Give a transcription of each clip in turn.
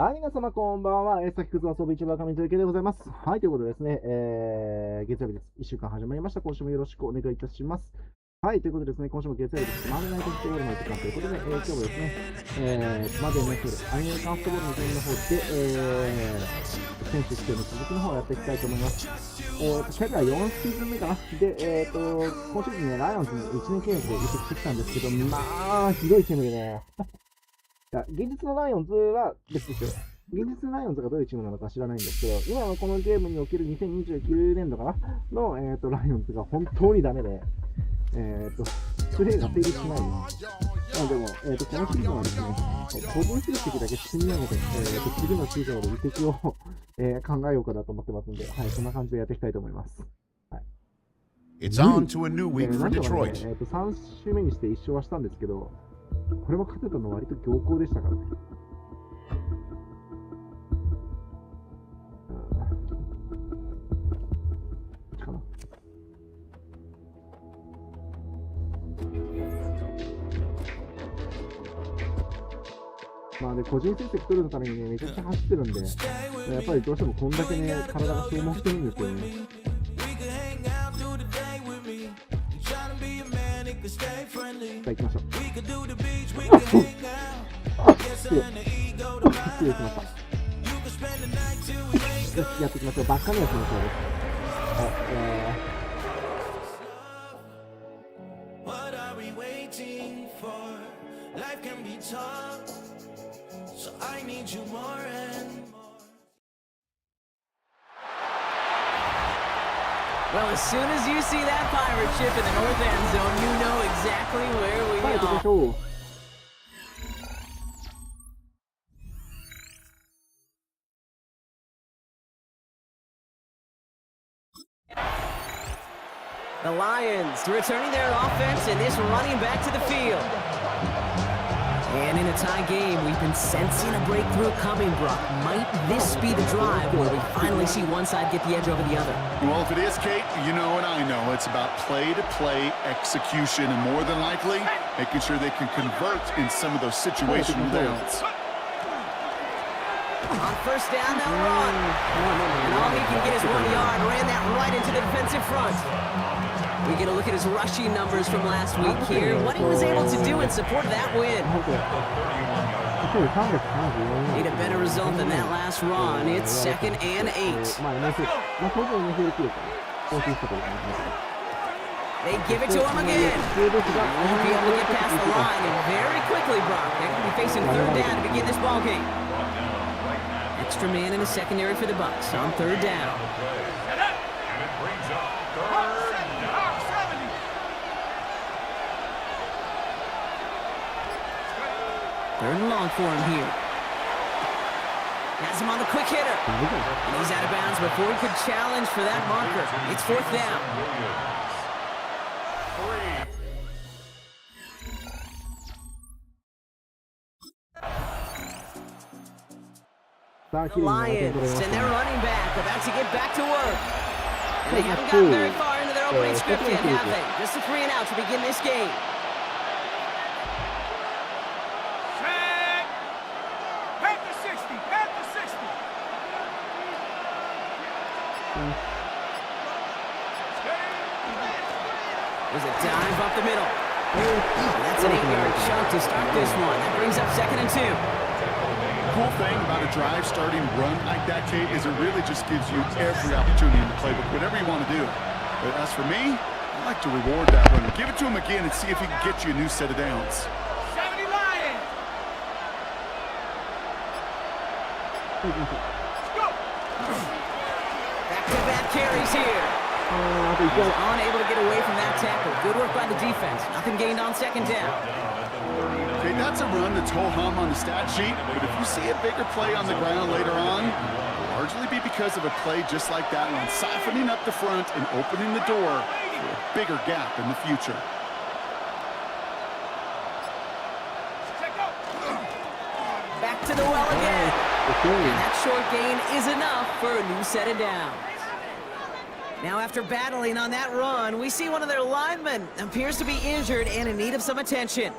はい、皆様こんばんは。さきくず遊び市場上とゆけでございます。はい、ということでですね、月曜日です。1週間始まりました。今週もよろしくお願いいたします。はい、ということでですね、今週も月曜日です。マンデーナイトフットボールの時間ということで、今日もですね、マンデーナイトフットボール、アニメカンフットボールのゲームの方で、選手指定の続きの方をやっていきたいと思います。世界4シーズン目かな。で、今シーズンね、ライオンズに1年契約で移籍してきたんですけど、まあ、ひどいチームでね、現実のライオンズは別ですよ。現実のライオンズがどういうチームなのか知らないんですけど、今のこのゲームにおける2029年度かなの、ライオンズが本当にダメで、プレーが成立しないです。でも、このシーズンはですね、個人成績だけ積み上げて、次のシーズンの移籍を、考えようかなと思ってますんで、はい、そんな感じでやっていきたいと思います。はい。It's on to a new week for Detroit. 3週目にして1勝はしたんですけど、これも勝てたのは割と強行でしたからね。かな。まあで、個人成績取るのためにね、めちゃくちゃ走ってるんで、やっぱりどうしてもこんだけね、体が消耗してるんですよね。さあ行きましょう。失礼しました。よし、やっていきましょう。バッカネースの方です。Well, as soon as you see that pirate ship in the north end zone, you know exactly where we are. The Lions returning their offense and this running back to the field. And in a tie game, we've been sensing a breakthrough coming, Brock. Might this be the drive where we finally see one side get the edge over the other? Well, if it is, Kate, you know and I know it's about play-to-play execution and more than likely, making sure they can convert in some of those situational downs. On first down, they'll run. And all he can get is 1 yard. Ran that right into the defensive front. We get a look at his rushing numbers from last week here. What he was able to do in support of that win. Need a better result than that last run. It's 2nd and 8. They give it to him again. Won't be able to get past the line. And very quickly, Brock, they're going to be facing 3rd down to begin this ballgame. Extra man in the secondary for the Bucs on 3rd down. Third and long for him here. Has him on the quick hitter. And he's out of bounds before he could challenge for that marker. It's 4th down. The Lions and their running back about to get back to work. And they haven't gotten very far into their opening script yet, have they? Just a 3 and out to begin this game. There's a dive up the middle. That's an 8-yard chunk to start this one. That brings up 2nd and 2. The cool thing about a drive starting run like that, Kate, is it really just gives you every opportunity in the playbook, whatever you want to do. But as for me, I like to reward that runner. Give it to him again and see if he can get you a new set of downs. 70 Lions! Back-to-back carries here. He's unable to get away from that tackle. Good work by the defense. Nothing gained on 2nd down. Okay, that's a run that's ho-hum on the stat sheet, but if you see a bigger play on the ground later on, it'll largely be because of a play just like that one, softening up the front and opening the door for a bigger gap in the future. Back to the well again. And that short gain is enough for a new set of downs. Now, after battling on that run, we see one of their linemen appears to be injured and in need of some attention.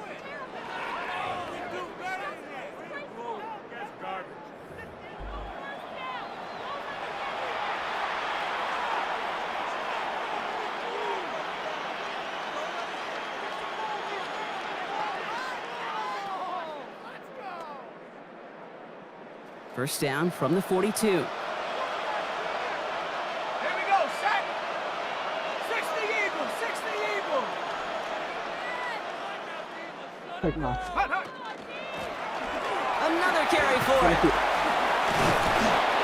First down from the 42. Another carry for it.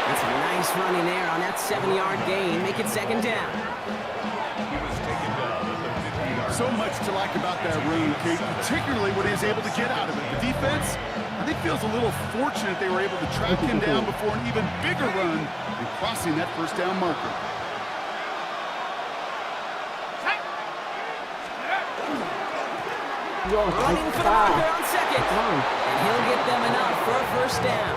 That's a nice run in there on that 7-yard gain. Make it second down. So much to like about that run, Kate, particularly what he is able to get out of it. The defense, I think, feels a little fortunate they were able to track him down before an even bigger run and crossing that first down marker. Running for the marker on second. And he'll get them enough for a first down.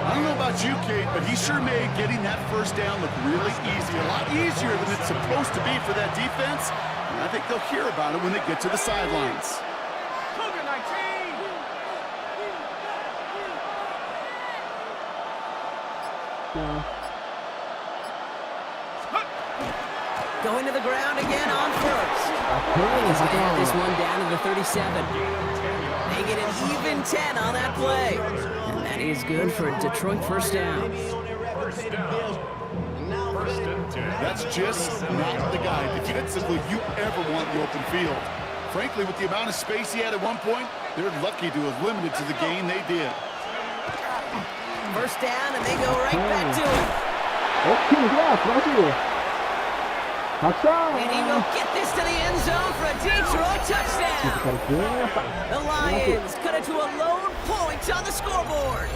I don't know about you, Kate, but he sure made getting that first down look really easy. A lot easier than it's supposed to be for that defense. And I think they'll hear about it when they get to the sidelines. Cougar 19! Going to the ground again on first. He's going to have this one down to the 37. Making it even 10 on that play. And that is good for a Detroit first down. That's just not the guy defensively you ever want in the open field. Frankly, with the amount of space he had at one point, they're lucky to have limited to the gain they did. First down, and they go right back to him. And he will get this to the end zone for a Detroit touchdown. The Lions cut it to a lone point on the scoreboard.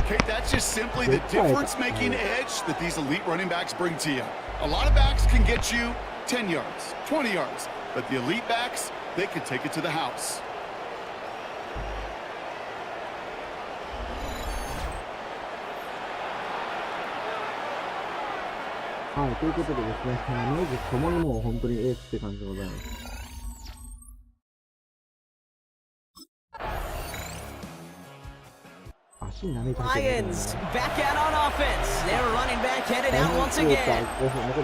Okay, that's just simply the difference-making edge that these elite running backs bring to you. A lot of backs can get you 10 yards, 20 yards, but the elite backs, they can take it to the house. Hi, ということでですね、名字ともにもう本当にエースって感じでございます。Lions back out on offense. Their running back headed out once again.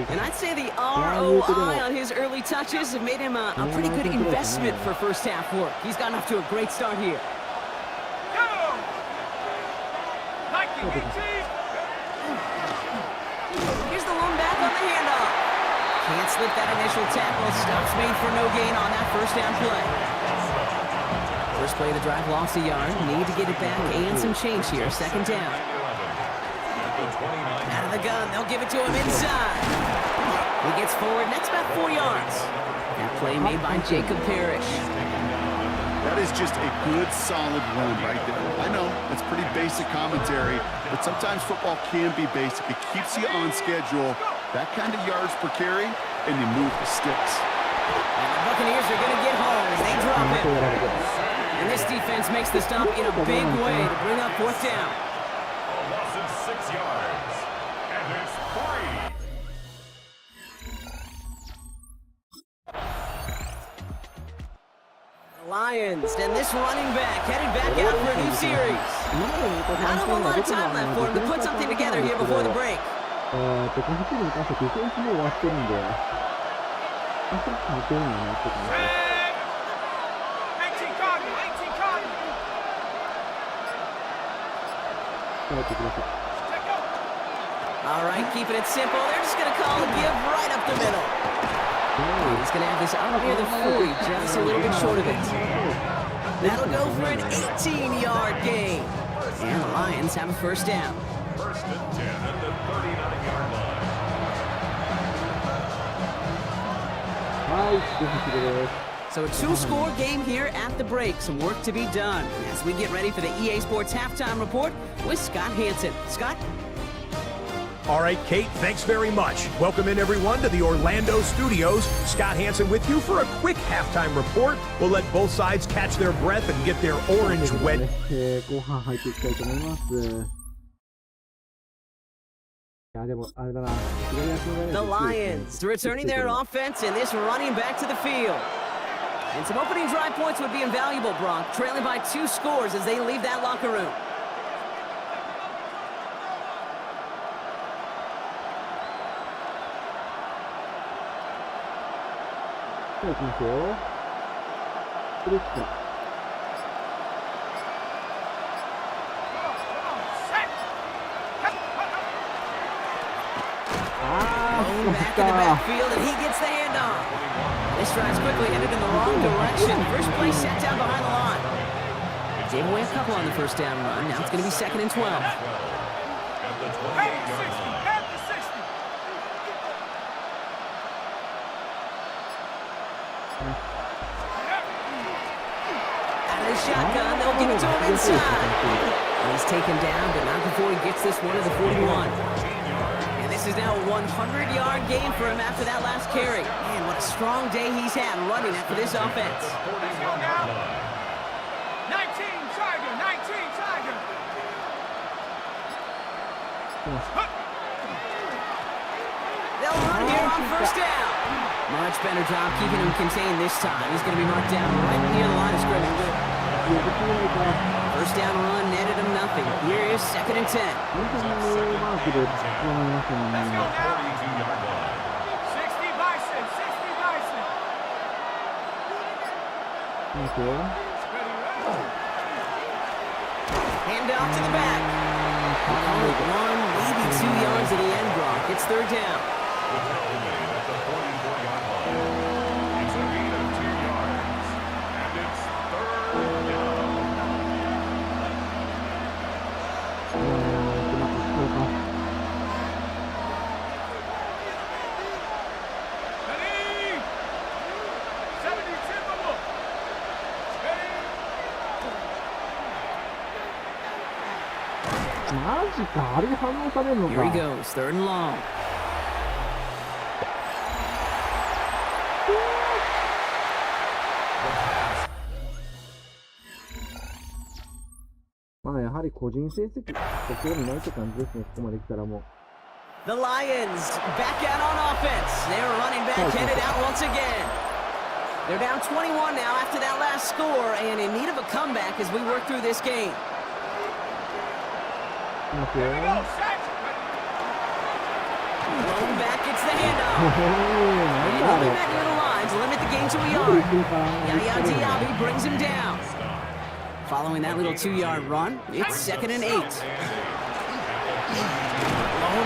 And I'd say the ROI on his early touches have made him a pretty good investment for first half work. He's gotten off to a great start here. Here's the lone back on the handoff. Can't slip that initial tackle. Stops made for no gain on that first down play. First play of the drive lost a yard. Need to get it back and some change here. Second down. Out of the gun. They'll give it to him inside. He gets forward. That's about 4 yards. That play made by Jacob Parrish. That is just a good, solid run right there. I know, it's pretty basic commentary, but sometimes football can be basic. It keeps you on schedule. That kind of yards per carry, and you move the sticks. And the Buccaneers are going to get home as they drop it. And this defense makes the stop in a big way to bring up fourth down. A loss of 6 yards. And it's 3. Lions, and this running back headed back out for a new series. Not a whole lot of time left for him to put something together here before the break. このチームに関してはディフェンスも終わってるんで、あそこに似てるのになってきますね。All right, keeping it simple. They're just going to call a give right up the middle. He's going to have this out near the 40, just a little bit short of it. That'll go for an 18-yard gain. And the Lions have a first down. First and 10 at the 39-yard line. So a two-score game here at the break. Some work to be done as we get ready for the EA Sports Halftime Report with Scott Hansen. Scott? All right, Kate, thanks very much. Welcome in, everyone, to the Orlando studios. Scott Hansen with you for a quick halftime report. We'll let both sides catch their breath and get their orange wet. 後半入っていきたいと思います。いやでもあれだな。 The Lions returning their offense and this running back to the field. And some opening drive points would be invaluable, Brock, trailing by 2 scores as they leave that locker room. back in the backfield, and he gets the handoff. This drive's quickly headed in the wrong direction. First play set down behind the line. Gave away a couple on the first down run. Now it's going to be 2nd and 12. Out of the shotgun, they'll give it to him inside. He's taken down, but not before he gets this one to the 41. And this is now a 100-yard game for him after that last carry. Man, what a strong day he's had running after this offense. 19 Tiger. They'll run here on first down. Much better job keeping him contained this time. He's going to be marked down right near the line of scrimmage. First down run netted him nothing. Here is 2nd and 10. 60 Bison. Hand off to the back. Only 1, maybe 2 yards at the end, Brock. It's 3rd down. It's a gain of 2 yards. And it's 3rd down. Ready? 72 bubble. Ready? マジか、あれで反応されるの Here he か。 goes, 3rd and long. まあやはり個人成績と興味ないって感じですね、ここまで来たらもう。The Lions back out on offense. They're running back headed out once again. They're down 21 now after that last score and in need of a comeback as we work through this game. いますよ。 Rolling back gets the handoff. And he'll be back near the lines, limit the gain to a yard. Yaya Diaby brings him down. Following that little 2-yard run, it's 2nd and 8. Rolling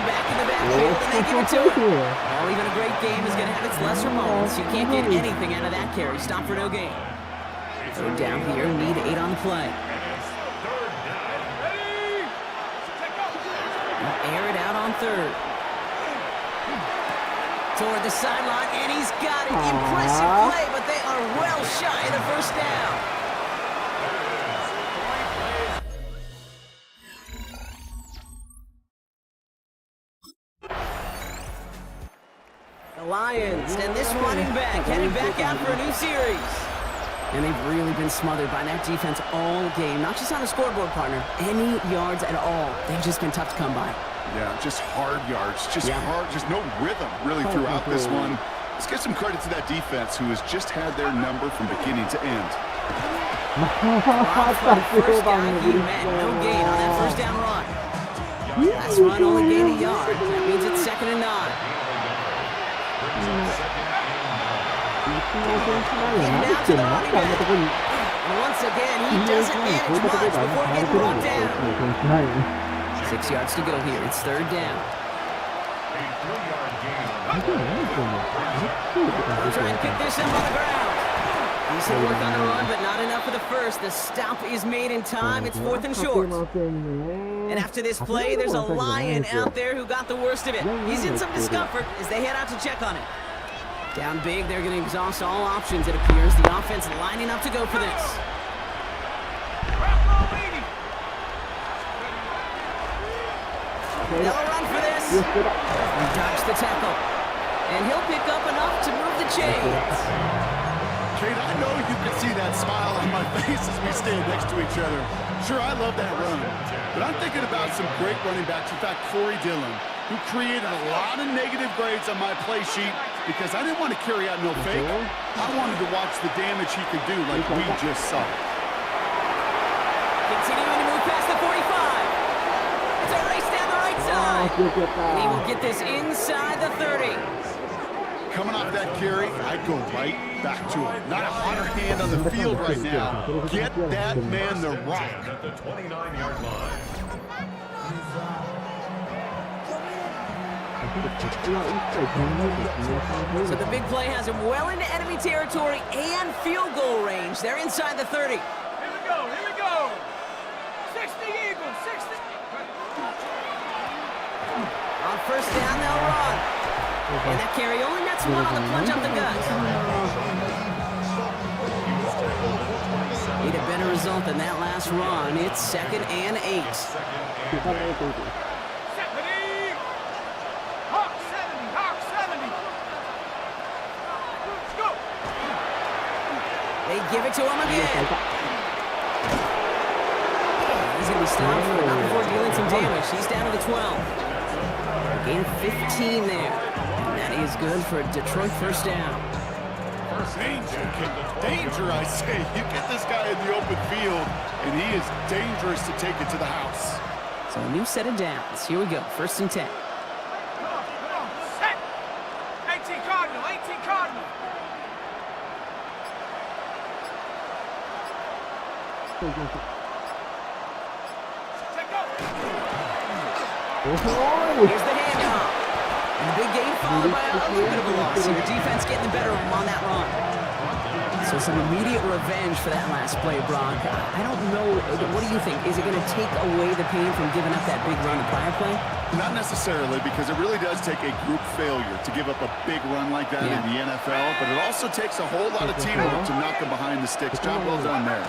back in the backfield, and they give it to him. Oh, even a great game is going to have its lesser moments. You can't get anything out of that carry. Stop for no gain. 3rd down here, need 8 on the play. Air it out on 3rd. Toward the sideline, and he's got it. Impressive play, but they are well shy of the first down. The Lions and this running back headed back out for a new series. And they've really been smothered by that defense all game. Not just on the scoreboard, partner. Any yards at all. They've just been tough to come by. Yeah, just hard yards, hard, just no rhythm really throughout this one. Let's give some credit to that defense who has just had their number from beginning to end. First down, he met no gain on that first down run. Last run only gained a yard. That means it's 2nd and 9. And once again, he doesn't manage much before getting brought down. 6 yards to go here. It's 3rd down. Try and pick this up on the ground. Decent work on the run, but not enough for the first. The stop is made in time. It's 4th and short. And after this play, there's a Lion out there who got the worst of it. He's in some discomfort as they head out to check on him. Down big, they're going to exhaust all options, it appears. The offense lining up to go for this. They'll run for this. He dodged the tackle. And he'll pick up enough to move the chains. Kate, I know you can see that smile on my face as we stand next to each other. Sure, I love that run. But I'm thinking about some great running backs. In fact, Corey Dillon, who created a lot of negative grades on my play sheet because I didn't want to carry out no fake. I wanted to watch the damage he could do like we just saw. Continuing to move past the 45. It's a race down the right side. And he will get this inside the 30. Coming off that carry, I'd go right back to him. Not a hotter hand on the field right now. Get that man the rock. At the 29-yard line. So the big play has him well into enemy territory and field goal range. They're inside the 30. Here we go, here we go. 60 Eagles, 60. On first down, they'll run. And that carry only nets one on the plunge up the gut. Need a better result than that last run. It's 2nd and 8. 70. Hawk 70, Hawk 70. Let's go. They give it to him again. He's going to be stopped for not before dealing some damage. He's down to the 12. Gain of 15 there. And that is good for a Detroit first down. Danger, I say. You get this guy in the open field, and he is dangerous to take it to the house. So a new set of downs. Here we go. 1st and 10. Come on, set. 18 Cardinal, 18 Cardinal. Check go. Here's the handoff. And the big gain followed by a little bit of a loss. Your defense getting the better of him on that run. So some immediate revenge for that last play, Brock. I don't know. What do you think? Is it going to take away the pain from giving up that big run the prior play? Not necessarily, because it really does take a group failure to give up a big run like that in the NFL, but it also takes a whole lot of teamwork to knock them behind the sticks. Job well done there.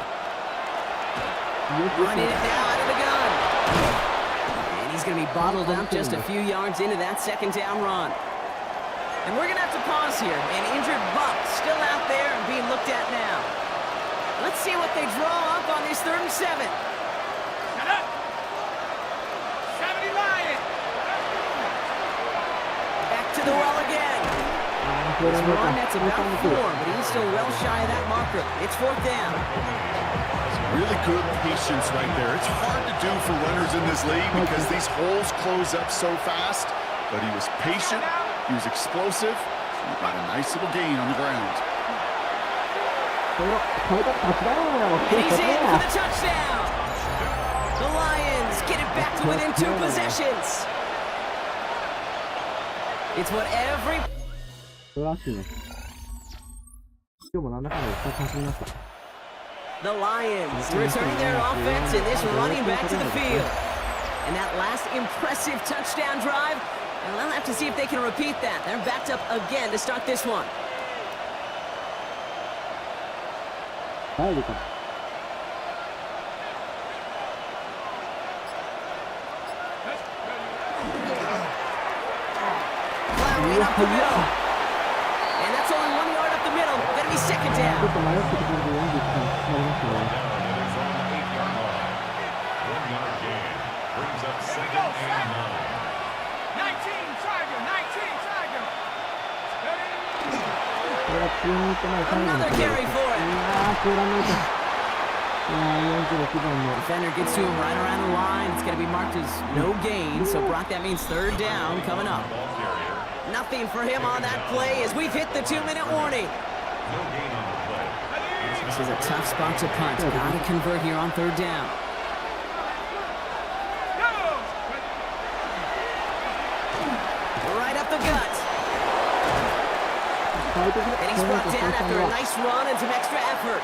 Running it now out of the gun. And he's going to be bottled up just a few yards into that 2nd down run. And we're going to have to pause here. An injured Buck still out there and being looked at now. Let's see what they draw up on this 3rd and 7. Shut up. 70 Lions. Back to the well again. His run, that's about 4, but he's still well shy of that marker. It's 4th down. Really good patience right there. It's hard to do for runners in this league because these holes close up so fast, but he was patient, he was explosive, and he got a nice little gain on the ground. And he's in for the touchdown. The Lions get it back to within 2 possessions. It's what every... 素晴らしいね。今日もなんだかんだ2つ走りました。 The Lions returning their offense in this running back to the field. And that last impressive touchdown drive, and we'll have to see if they can repeat that. They're backed up again to start this one. 入るか。Plowing up the middle. And that's only 1 yard up the middle. Gonna be 2nd ちょっ down. と迷ってるところで40分なりましたね。 1-yard gain brings up Here we 2nd go, and set. 9. 19 Tiger, 19 Tiger. Ready? これが急にいってない最後の Another プレー。 carry for い it. やー、これは抜いた。いやー、46番の。 Defender gets to him right around the line. It's going to be marked as no gain. So, Brock, that means 3rd down coming up. Ball carrier. Nothing for him on that play as we've hit the 2-minute warning. No gain on the play. This is a tough spot to punt. Got to convert here on 3rd down. Go. Right up the gut. 最適 And he's brought down after a nice run and some extra effort.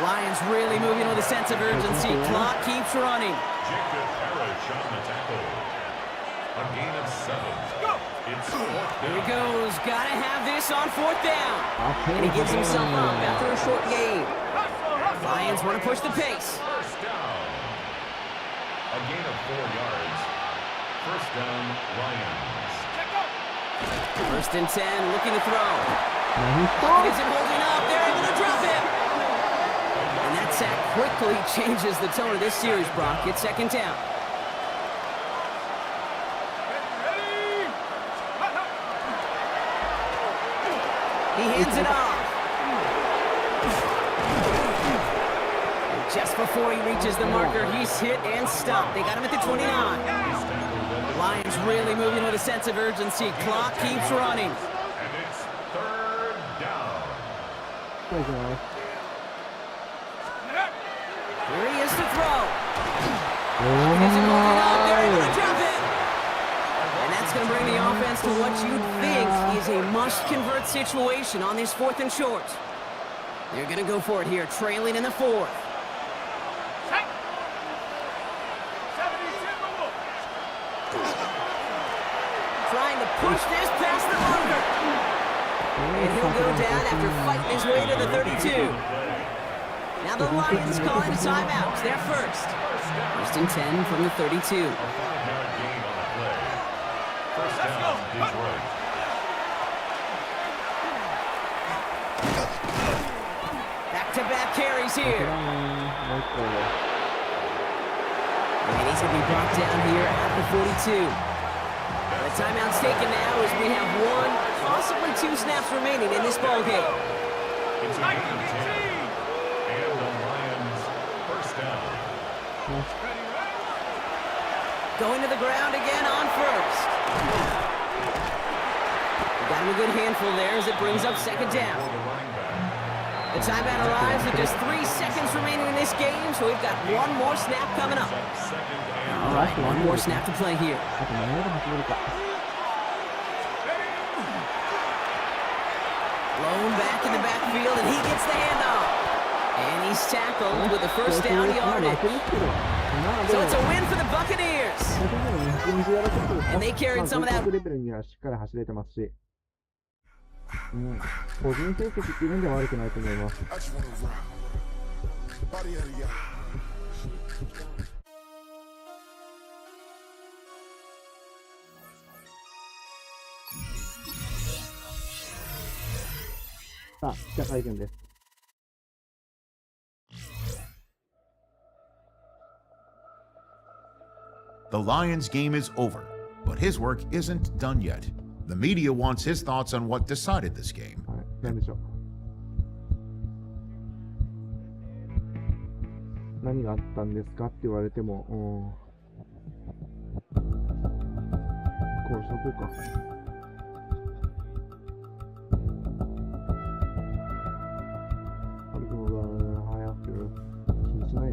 Lions really moving with a sense of urgency. Clock keeps running. Jacob Parrish on the tackle. A gain of 7. Go. It's 4th Here he down. goes. Got to have this on 4th down. And he gives himself up after a short gain. Hustle, hustle. Lions want to push the pace. First down. A gain of 4 yards. First down, Lions. Check go. 1st and 10, looking to throw. 何 Pocket isn't holding up. They're able to drop him. And that sack quickly changes the tone of this series, Brock. It's 2nd down. Ready? He hands it off. And just before he reaches the marker, he's hit and stopped. They got him at the 29. Lions really moving with a sense of urgency. Clock keeps running. And it's 3rd down. そうですね。 Here he is to throw. お Isn't holding up. They're able to ー drop it. going to bring the offense to what you'd think is a must-convert situation on this 4th and short. They're going to go for it here, trailing in the 4th. Set. 72. Trying to push this past the marker. And he'll go down after fighting his way to the 32. Now the Lions calling a timeout. They're first. 1st and 10 from the 32. A 5-yard gain on the play. First down, Detroit. Back-to-back carries here. And he's going to be brought down here at the 42. The timeout's taken now as we have 1, possibly 2 snaps remaining in this ball game. It's a gain of 10. And the Lions first down. Going to the ground again on first. Got him a good handful there as it brings up 2nd down. The timeout arrives with just 3 seconds remaining in this game, so we've got 1 more snap coming up. All right, 1 more snap to play here. Blown back in the backfield, and he gets the handoff. And he's tackled with the first down yardage. So it's a win for the Buccaneers. And they carried some of that. レベルにはしっかり走れてますし、個人成績っていう面では悪くないと思います。さあ、記者会見です。The Lions game is over, but his work isn't done yet. The media wants his thoughts on what decided this game. はい、何でしょう。何があったんですかって言われても、こうしとこうか。歩くのが早く気にしない。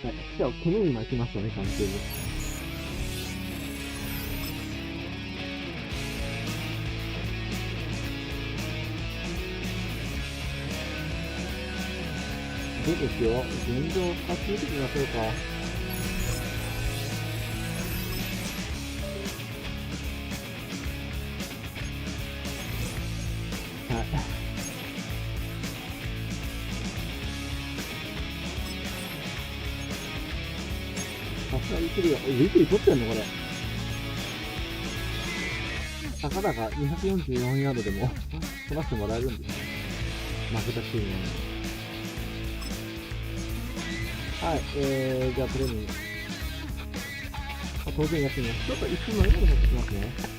はい、じゃあ、このように巻きましたね、完全に。どうですよ、現状、2つ見てみましょうか。さすがにウィークリー取ってんのこれ。たかだか244ヤードでも取らせてもらえるんです。負けたチームは。はい、じゃあトレーニング。当然やってみます。ちょっと一瞬のエラーで持ってきますね。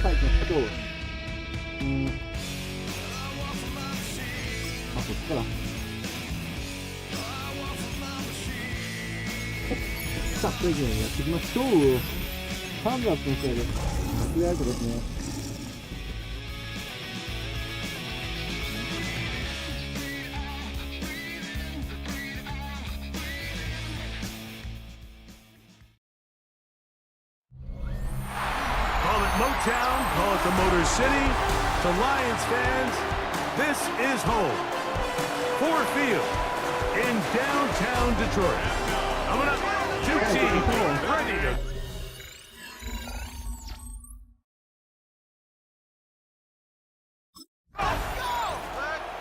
はい、じゃあ、今日、こっちから。さあ、プレゼンやっていきましょう。サンダースの試合です。ツーアウトですね。Motown, call it the Motor City. To Lions fans, this is home. Ford Field in downtown Detroit. Coming up, 2 teams ready to...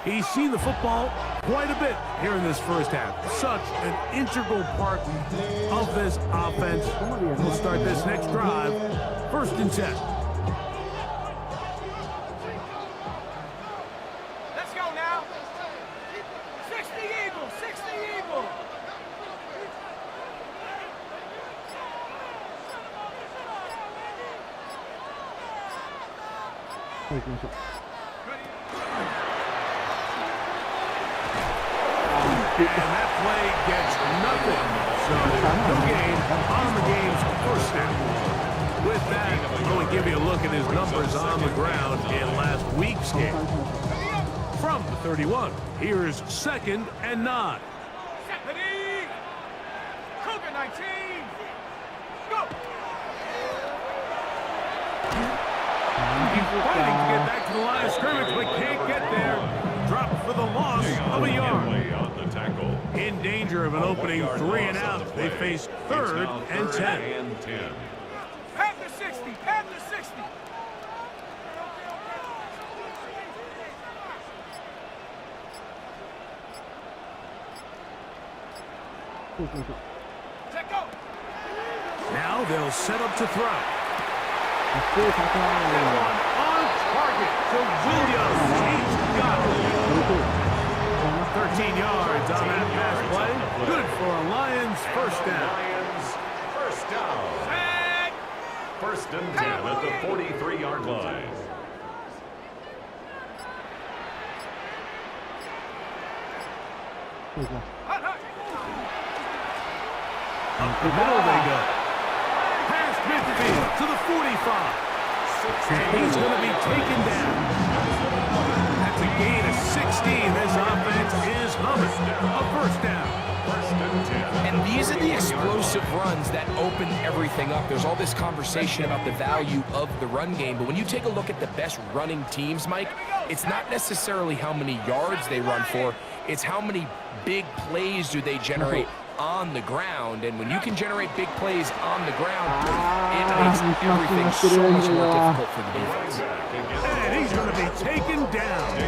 He's seen the football quite a bit here in this first half. Such an integral part of this offense. We'll start this next drive. 1st and 10. Let's go now. 60 Eagles, 60 Eagles. And that play gets nothing. So no gain on the game's first down. With that, I'm going to give you a look at his numbers on the ground in last week's game. From the 31, here's 2nd and 9. Ready? Cougar 19. Go. He's fighting to get back to the line of scrimmage, but can't get there. Dropped for the loss of a yard. In danger of an opening 3 and out, they face 3rd and 10. Pat the 60, pat the 60. Let go. Now they'll set up to throw. On target to Williams. He's got it. 13 yards on that pass play. Good for a Lions first down. First down. 1st and 10 at the 43-yard line. Up the middle they go. Past midfield to the 45. And he's going to be taken down. That's a gain of 16. This offense is humming. A first down. And these are the explosive runs that open everything up. There's all this conversation about the value of the run game, but when you take a look at the best running teams, Mike, it's not necessarily how many yards they run for, it's how many big plays do they generate on the ground. And when you can generate big plays on the ground, it makes everything so much more difficult for the defense. And he's going to be taken down.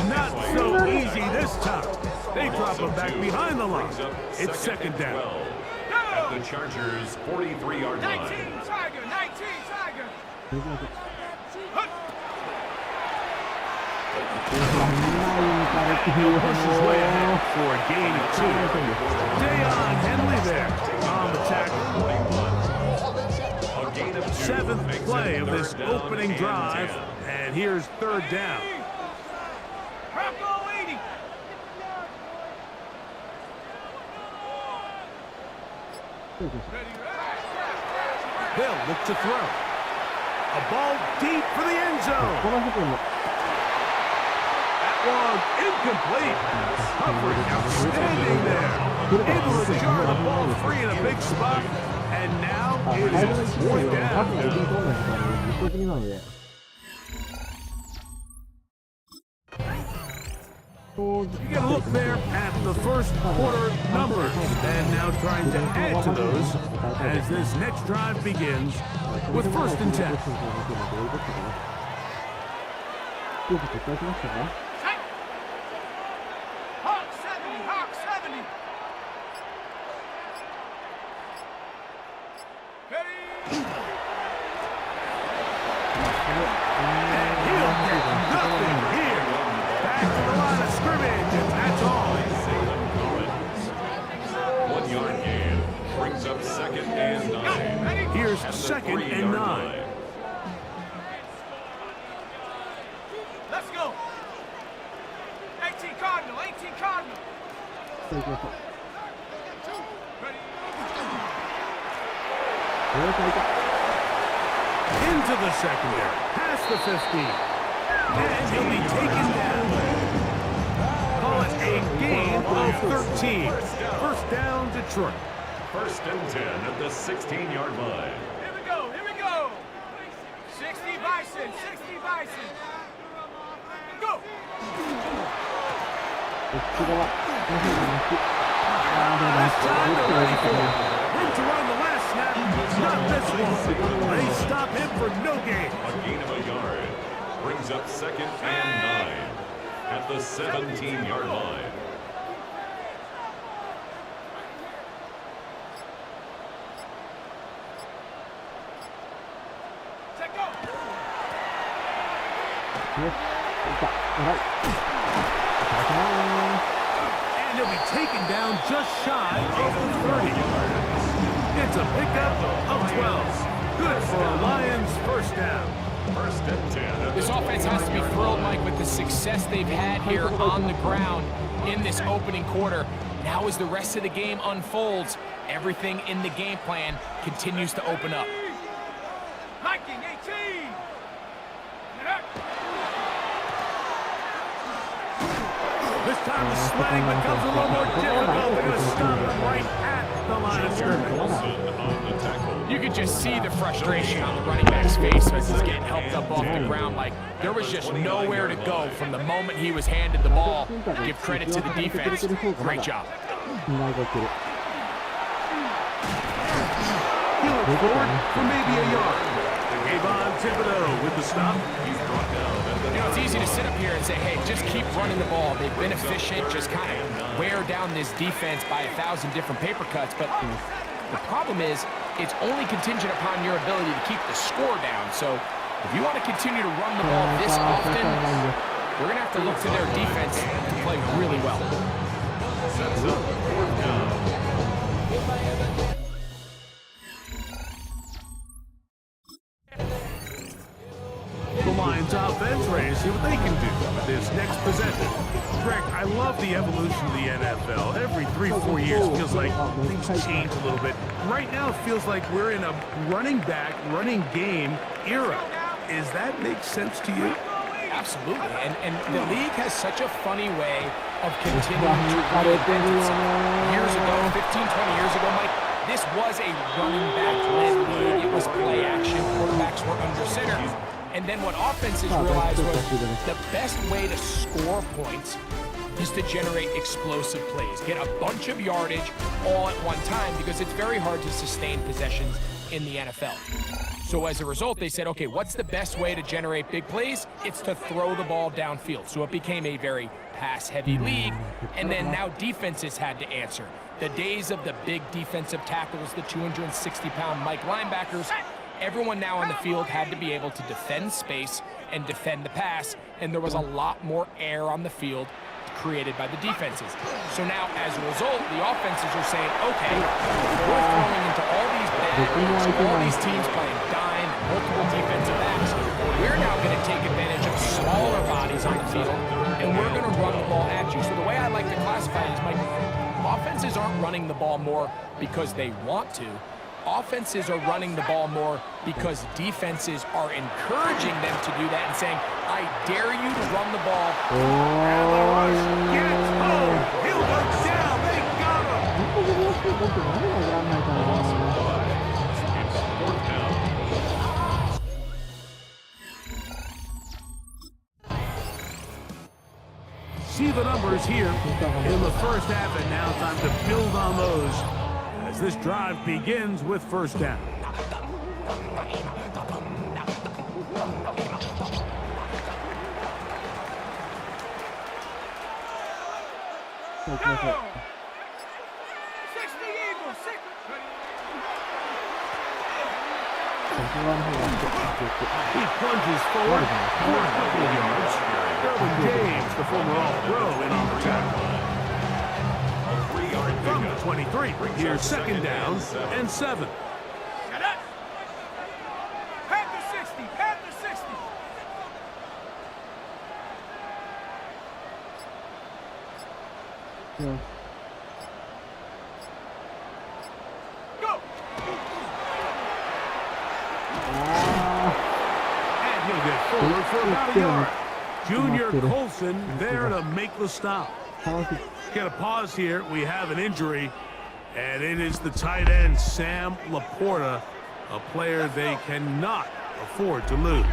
Not so easy this time. They drop him back behind the line. It's 2nd down. At the Chargers' 43-yard line. 19 Tiger, 19 Tiger. Pushes way ahead for a gain of 2. Dayon Henley there on the tackle. 7th play of this opening drive, and here's 3rd down. Bronco 80. They'll look to throw. A ball deep for the end zone. That one incomplete. Humphrey outstanding there. Able to jar the ball free in a big spot. And now it is 4th down. You get a look there at the first quarter numbers, and now trying to add to those as this next drive begins with 1st and 10. Hawk 70, Hawk 70. Ready? And he'll get nothing here. Back to the line of scrimmage, and that's all. 1 yard gain brings up 2nd and 9. Here's 2nd and 9. Let's go. 18 Cardinal, 18 Cardinal. Ready? Into the secondary, past the 15. And he'll be taken down. Call it a gain of 13. First down, Detroit. 1st and 10 at the 16-yard line. Here we go, here we go. 60 Bison, 60 Bison. Go. Last time they're ready for it. Room to run the last snap. Not this one. They stop him for no gain. A gain of a yard brings up 2nd and 9. at the 17-yard line. And he'll be taken down just shy of the 30. It's a pickup of 12. Good for a Lions first down. First and 10. This offense has to be thrilled, Mike, with the success they've had here on the ground in this opening quarter. Now as the rest of the game unfolds, everything in the game plan continues to open up. Hiking 18. This time the sledding becomes a little more difficult. They're going to stop it right at the line of scrimmage. You could just see the frustration on the running back's face as he's getting helped up off the ground. Like, there was just nowhere to go from the moment he was handed the ball. Give credit to the defense. Great job. He'll forward for maybe a yard. Avon Thibodeau with the stop. He's brought down. You know, it's easy to sit up here and say, hey, just keep running the ball. They've been efficient, just kind of wear down this defense by 1,000 different paper cuts. But the problem is, it's only contingent upon your ability to keep the score down. So if you want to continue to run the ball this often, we're going to have to look to their defense to play really well. Sets up fourth down. The Lions offense ready to see what they can do with this next possession. Greg, I love the evolution of the NFL. Every 3-4 years feels like things change a little bit. Right now it feels like we're in a running back, running game era. Does that make sense to you? Absolutely, and the league has such a funny way of continuing to reinvent itself. Years ago, 15, 20 years ago, Mike, this was a running back-led league. It was play action. Quarterbacks were under center. And then what offenses realized was the best way to score points is to generate explosive plays. Get a bunch of yardage all at one time because it's very hard to sustain possessions in the NFL. So as a result, they said, okay, what's the best way to generate big plays? It's to throw the ball downfield. So it became a very pass-heavy league. And then now defenses had to answer. The days of the big defensive tackles, the 260-pound Mike linebackers, everyone now on the field had to be able to defend space and defend the pass, and there was a lot more air on the field created by the defenses. So now, as a result, the offenses are saying, okay, we're throwing into all these bad looks, all these teams playing dime, multiple defensive backs. We're now going to take advantage of smaller bodies on the field, and we're going to run the ball at you. So the way I like to classify it is, Mike, offenses aren't running the ball more because they want to. Offenses are running the ball more because defenses are encouraging them to do that and saying, I dare you to run the ball. And the rush gets home. He'll go down. They got him. See the numbers here in the first half, and now time to build on those as this drive begins with first down. Go! 60 Eagles, 6. He plunges forward for a couple of yards. Derwin James, the former All-Pro, in on the tackle. From the 23, here's second down and 7. Panther 60, Panther 60. Yeah. Go! And he'll get forward for about a yard. Junior Colson there to make the stop. Get a pause here. We have an injury, and it is the tight end, Sam Laporta, a player they cannot afford to lose.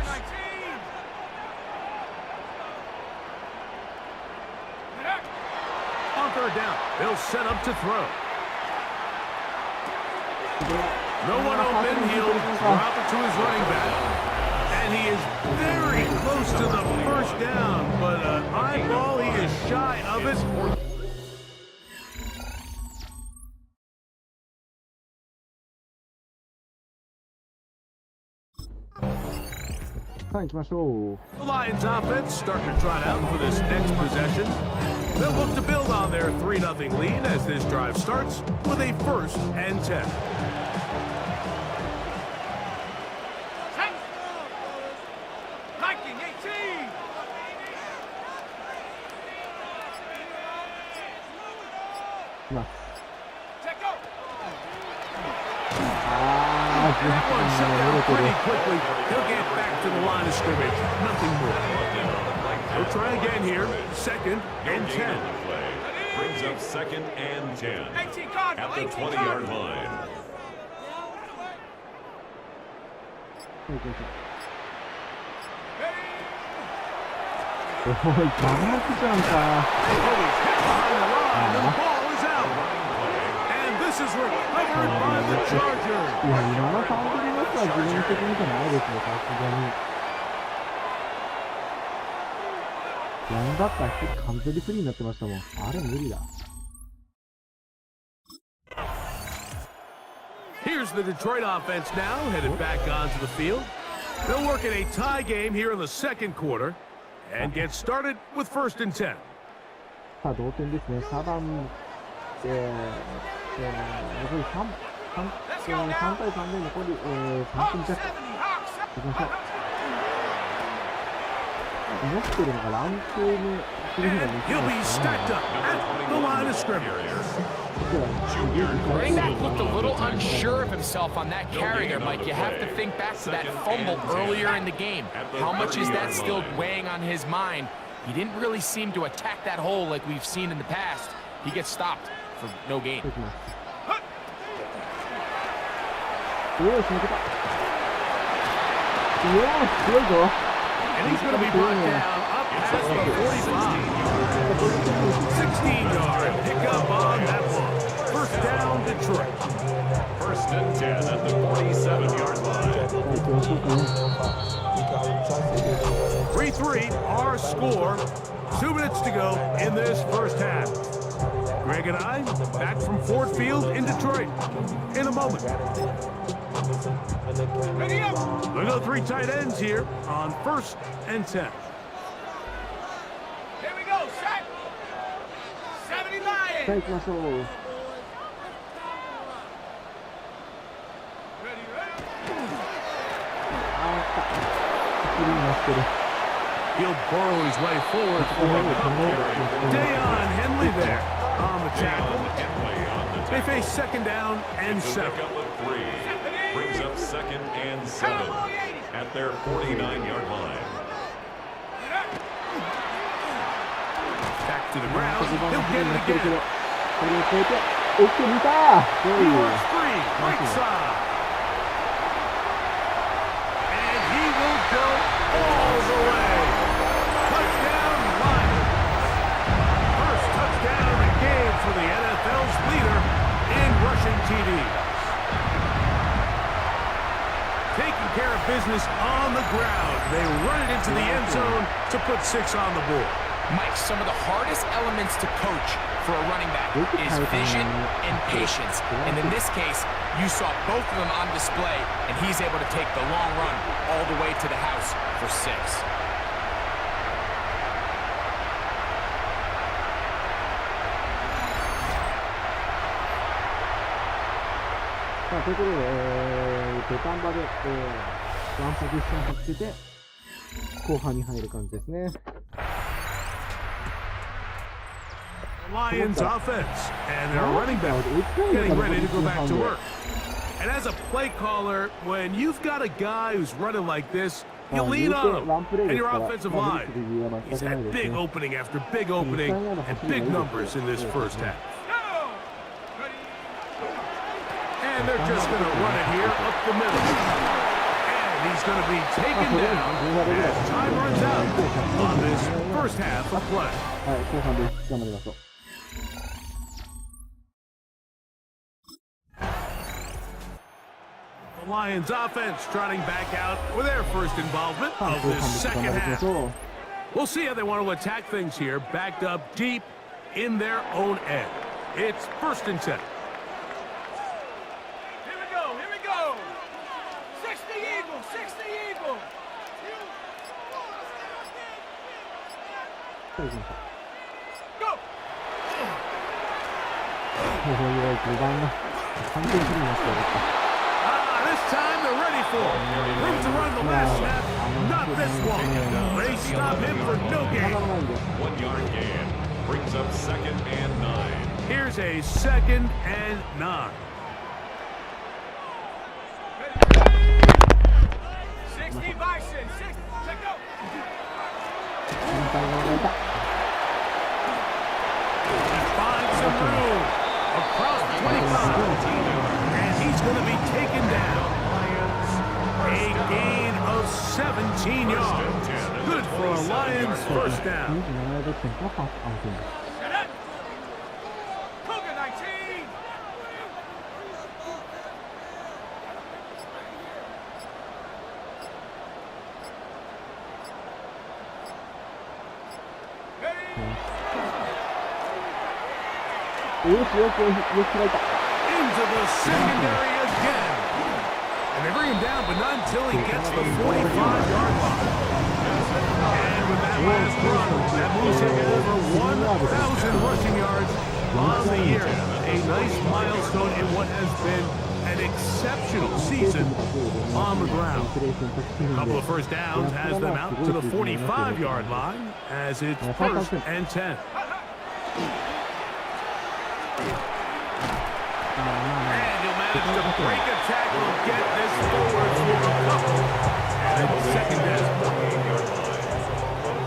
On third down, they'll set up to throw. No one open. He'll drop it to his running back. And he is very close to the first down, but an that ball. He is shy of it. さあ行きましょう。 The Lions offense starting to trot out for this next possession. They'll look to build on their 3-0 lead as this drive starts with a 1st and 10. Viking 18. いきます。 Check go. That one shut down pretty quickly. He'll get back to the line of scrimmage. Nothing more. He'll try again here. 2nd and 10. Brings up 2nd and 10 18 Cardinal. at the 18 20-yard Cardinal. line. おい、バランスじゃんか。 Oh, he's hit behind the line. The ball is out. And this is recovered by the い Chargers. や、今のカウントで言いますは自分的にじゃないですね、さすがに。ラインバッター1人完全にフリーになってましたもん。あれ無理だ。 Here's the Detroit offense now, headed back onto the field. They'll work in a tie game here in the 2nd quarter and get started with 1st and 10. さあ、同点ですね。3番、残り3対3で残り、3分弱。行きましょう。思ってるのがランクにする日が He'll be stacked up at the line of scrimmage. Running back looked a little unsure of himself on that carry there, Mike. You have to think back to that fumble earlier in the game. How much is that still weighing on his mind? He didn't really seem to attack that hole like we've seen in the past. He gets stopped for no gain. おお、しまけた。うわー、すごいぞ。 And he's going to be brought down up at the 45. 16-yard pickup on that one. 1st down, Detroit. 1st and 10 at the 47-yard line. 3-3, our score. 2 minutes to go in this 1st half. Greg and I back from Ford Field in Detroit in a moment. Ready up. We'll go 3 tight ends here on 1st and 10. Here we go. Set. 70 Lions. さあ行きましょう。 Ready, ready. あーった。フリーになってる。 He'll burrow his way forward for Dayon Henley there on the tackle. They face 2nd down and 7. Brings up 2nd and 7 at their 49-yard line. Back to the ground. He'll get it again. これを超えて、奥見た。 He works free. Right side. And he will go all the way. Touchdown Lions. First touchdown of the game for the NFL's leader in rushing TDs. Taking care of business on the ground. They run it into the end zone to put 6 on the board. Mike, some of the hardest elements to coach for a running back is vision and patience. And in this case, you saw both of them on display, and he's able to take the long run all the way to the house for 6. さあ、ということで、土壇場で、ワンポジションをつけて、後半に入る感じですね。 Lions offense and their running back getting ready to go back to work. And as a play caller, when you've got a guy who's running like this, you lean on him and your offensive line. He's had big opening after big opening and big numbers in this 1st half. And they're just going to run it here up the middle. And he's going to be taken down as time runs out on this 1st half of play. はい、後半です。頑張りましょう。 The Lions offense trotting back out with their first involvement of this 2nd half. We'll see how they want to attack things here, backed up deep in their own end. It's 1st and 10. Here we go, here we go. 60 Eagles, 60 Eagles. Go. 5番の完全にました。 This time they're ready for it. Room to run the last snap. Not this one. They stop him for no gain. 1 yard gain. Brings up 2nd and 9. Here's a 2nd and 9. 60 Bison, 60. Check go. Finds some room across 25. And he's going to be taken down. A gain of 17 yards. Good for a Lions 1st down. Set it. Cougar 19. Into the secondary again. And they bring him down, but not until he gets the 45-yard line. And with that last run, that moves him over 1,000 rushing yards on the year. A nice milestone in what has been an exceptional season on the ground. A couple of 1st downs has them out to the 45-yard line as it's 1st and 10. And he'll manage to break a tackle, get this forward for a couple. And it's 2nd down.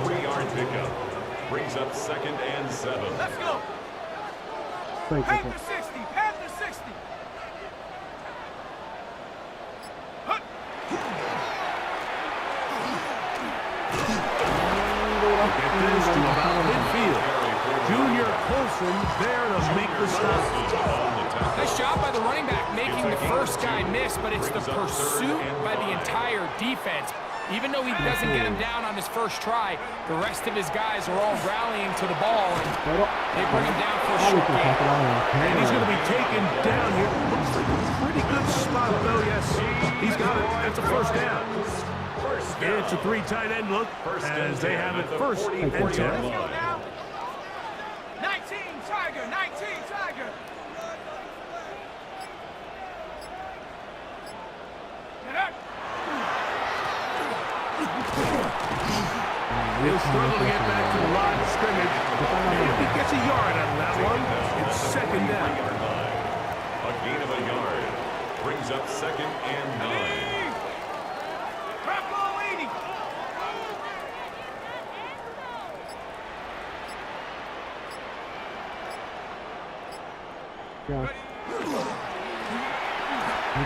3-yard pickup. Brings up 2nd and 7. Let's go. Panther 60, Panther 60. Hut. Get this to about midfield. Junior Colson there to make the stop. Nice job by the running back making the first guy miss, but it's the pursuit by the entire defense. Even though he doesn't get him down on his first try, the rest of his guys are all rallying to the ball, and they bring him down for a short gain. And he's going to be taken down here. Looks like a pretty good spot, though, yes. He's got it. That's a 1st down. It's a 3 tight end look as they have it 1st and 10. Let's go now. 19 Tiger, 19 Tiger. Get up. He'll struggle to get back to the line of scrimmage. If he gets a yard out of that one, it's 2nd down. A gain of a yard. Brings up 2nd and 9. Crap ball leading.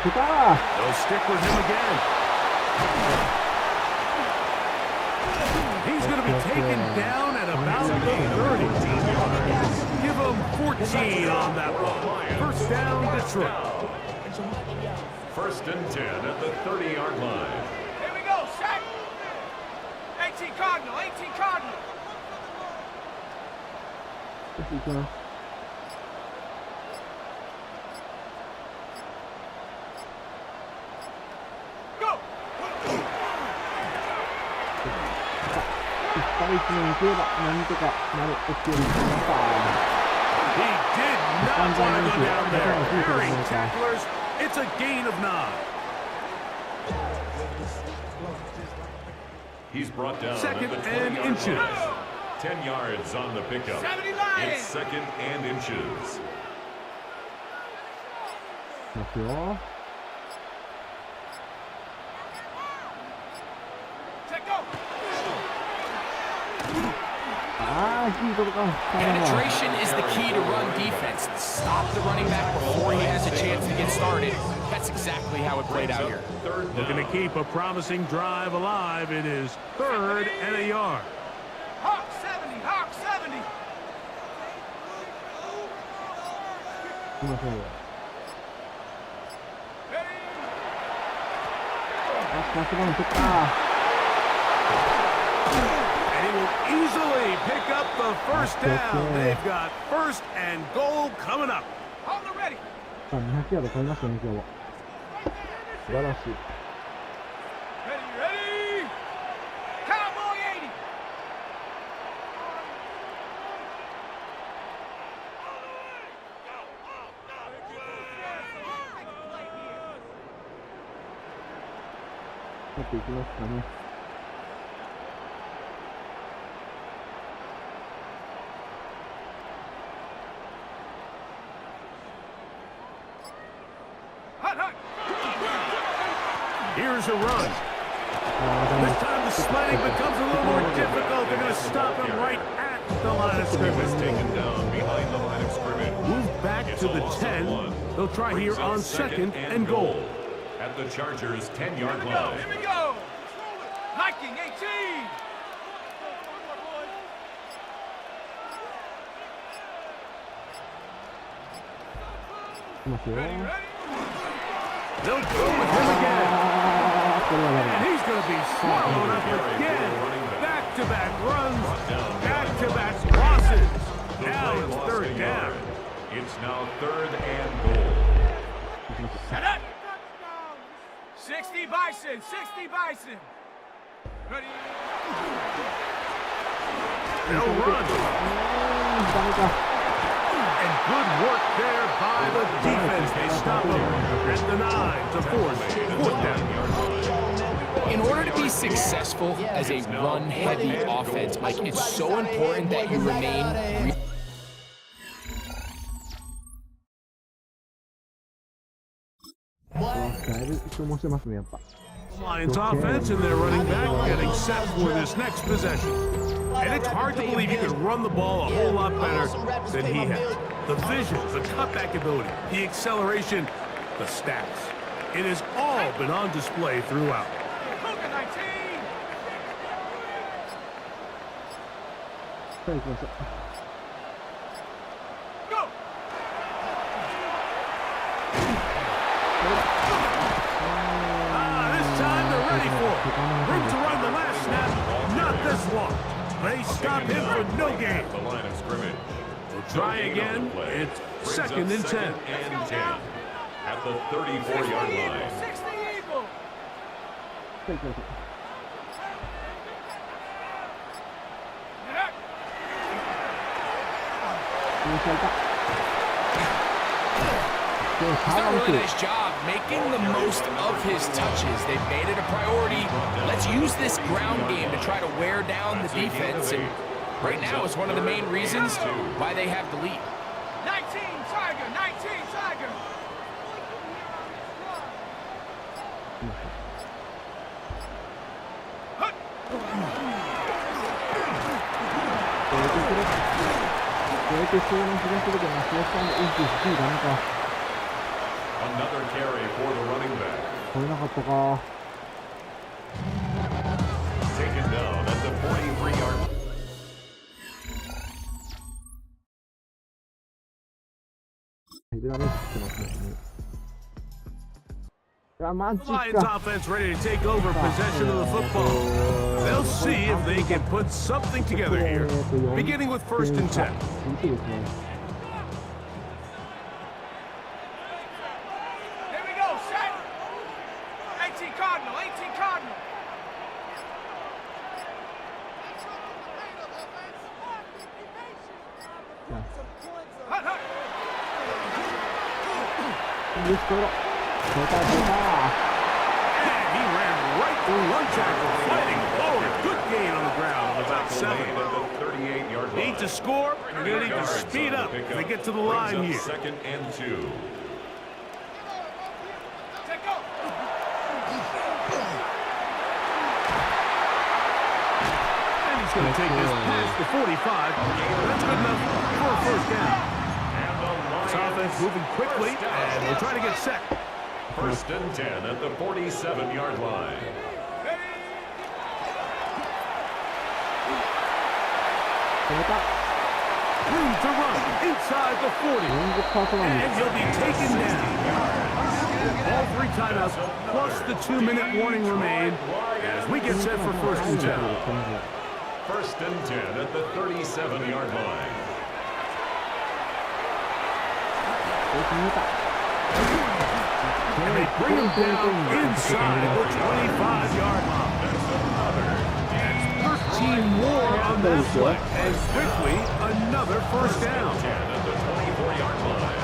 They'll stick with him again. He's going to be taken down at about the 30. Give him 14 on that one. 1st down, Detroit. 1st and 10 at the 30-yard line. Here we go, sack. 18 Cardinal, 18 Cardinal. Go. He did not want to go down there. Carrying tacklers. It's a gain of 9. He's brought down 2nd at the and 20-yard inches. line. 10 yards on the pickup. 70 Lions. It's 2nd and inches. Check go. Penetration is the key to run defense. Stop the running back before he has a chance to get started. That's exactly how it played out here. Looking to keep a promising drive alive. It is 3rd and a yard. Hawk 70, Hawk 70. And he will the first down. They've got first and goal coming up. Hold it ready. さあ、200ヤード超えましたね、今日は。素晴らしい。Ready, ready. Cowboy 80. 取っていきますかね。Here's a run. This time the sledding becomes a little more difficult. They're going to stop him right at the line of scrimmage. Taken down behind the line of scrimmage. Move back to the 10. They'll try here on second and goal. At the Chargers' 10-yard Here we go, line. here we go. Hiking 18. Ready, ready. They'll go with him again. And he's going to be swallowed up again. Back-to-back runs, back-to-back losses. Now it's third down. It's now 3rd and goal. Set up. 60 Bison, 60 Bison. Ready. They'll run. And good work there by the defense. They stop him at the 9 to force 4th down. In order to be successful as a run-heavy offense, Mike, it's so important that you remain. Lions offense and their running back getting set for this next possession. And it's hard to believe he could run the ball a whole lot better than he has. The vision, the cutback ability, the acceleration, the stats. It has all been on display throughout. Cougar 19. Go. This time they're ready for it. Room to run the last snap, not this one. They stop him for no gain. The line of scrimmage. We'll try again. It's second and 10. And 10. At the 34-yard line. 60 Eagle. He's done a really nice job making the most of his touches. They've made it a priority. Let's use this ground game to try to wear down the defense. And right now, it's one of the main reasons why they have the lead. 19 Tiger, 19 Tiger. Another carry for the running back. Taken down at the 43-yard line. Lions offense ready to take over possession of the football. They'll see if they can put something together here, beginning with 1st and 10. Here we go, set. 18 Cardinal, 18 Cardinal. Hut, hut. And he ran right through one tackle, fighting forward. Good gain on the ground of about 7. At the 38-yard line. Need to score, and they need to speed up as they get to the line here. 2nd and 2. Take go. And he's going to take this past the 45. That's good enough for a 1st down. This offense moving quickly, and we'll try to get set. 1st and 10 at the 47-yard line. Room to run inside the 40. And he'll be taken down. All 3 timeouts plus the 2-minute warning remain as we get set for 1st and 10. First and 10 at the 37-yard line. And they bring him down inside the 25-yard line. That's 13 more on that play. And quickly, another first down. 10 at the 24-yard line.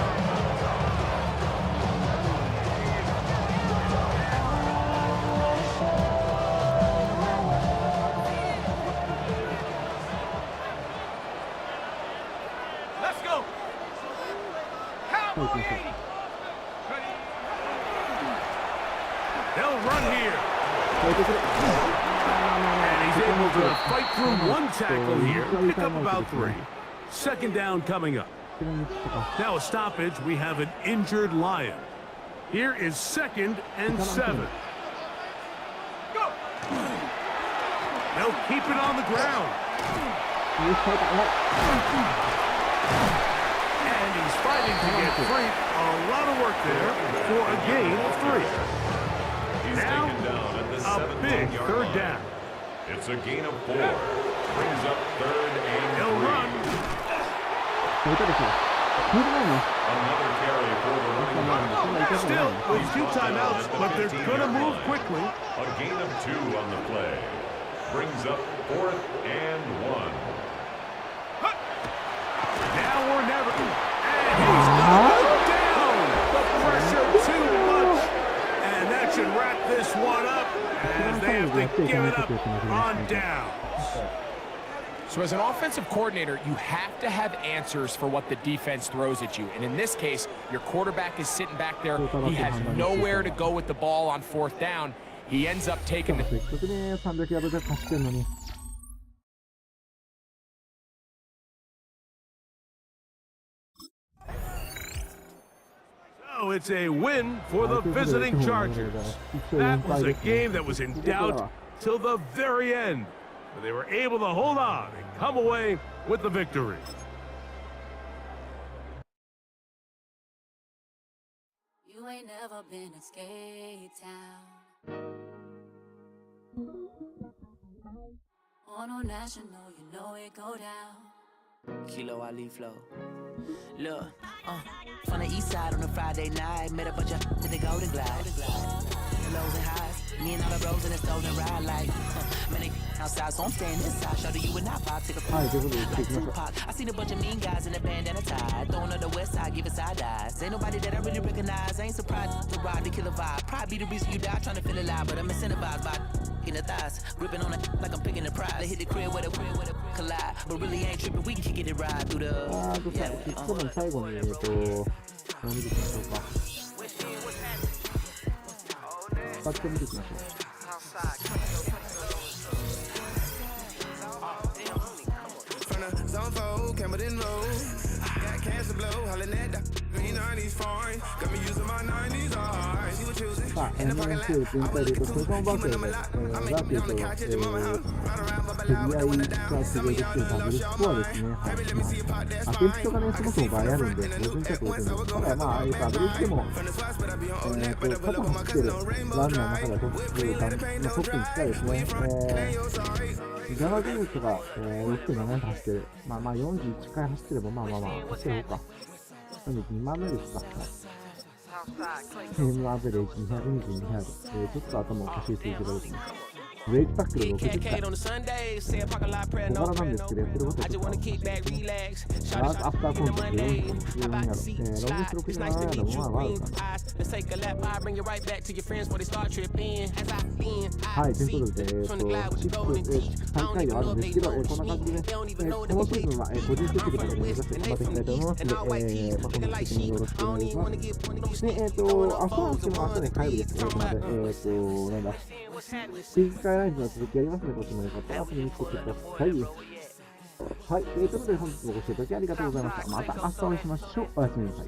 Let's go. Cowboy 80. They'll run here. And he's able to fight through one tackle here, pick up about 3. Second down coming up. Now a stoppage, we have an injured Lion. Here is 2nd and 7. Go. They'll keep it on the ground. And he's fighting to get free. A lot of work there for a gain of 3. He's Now, taken down at the a big 17-yard third line. down. It's a gain of 4. Brings up 3rd and They'll 3. run. Another carry for the running back. Still with 2 timeouts, but they're going to move quickly. A gain of 2 on the play. Brings up 4th and 1. Now or never. And he's got it down. The pressure too much. And that should wrap this one up as they have to give it up on downs. So as an offensive coordinator, you have to have answers for what the defense throws at you. And in this case, your quarterback is sitting back there. He has nowhere to go with the ball on 4th down. He ends up taking the... So it's a win for the visiting Chargers. That was a game that was in doubt till the very end. But they were able to hold on and come away with the victory. You ain't never been a skate town. On no national, you know it go down. Kilo Ali flow. Look, from the east side on a Friday night, met a bunch of to the Golden Glide. Lows and highs, me and all the bros in the stolen ride like, many outside, so I'm staying inside. Show you would not pop, take a pop, like Tupac. I seen a bunch of mean guys in the band and a tie, throwing up the west side, giving side eyes. Ain't nobody that I really recognize. I ain't surprised to ride the killer vibe. Probably be the reason you die trying to feel alive, but I'm incentivized by in the thighs, gripping on it like I'm picking the prize. They hit the crib with a collide, but really ain't tripping. We can kick it and ride through the. 最後に何でいきましょうか。パッと見ていきましょう。さあ、NFL 全体で言うと、セカンドバーケーで、ラーピーと、競り合いがすごいできてるダブルスコアですね。はい。アテンプトがね、そもそも倍あるんで、当然ちょっと多いと思います。ただ、まあ、アベレージでも、肩走ってるランナーの中ではトップに近いですね。ジャナ・ジェルスが、6.7 走ってる。まあ、41回走ってれば、走ってるほうか。2番目ですか。ゲームアベレージ222ヤード。ちょっと頭おかしい数字が出てます。ウェイクタックル60回。小柄なんですけど、やってることはちょっとアフターコンタクト4.14ヤード。ロングス67ヤードもまあ悪かな。はい、ということで、6、3回ではあるんですけど、こんな感じでね、このシーズンは個人成績で目指して頑張っていきたいと思いますので、このシーズンもよろしくお願いします。で、アフターの日も明日ね、火曜日ですね、このなんだ、スイーツ会ライブの続きやりますので、こっちもよかったら遊びに来てください。はい、ということで本日もご視聴いただきありがとうございました。また明日お会いしましょう。おやすみなさい。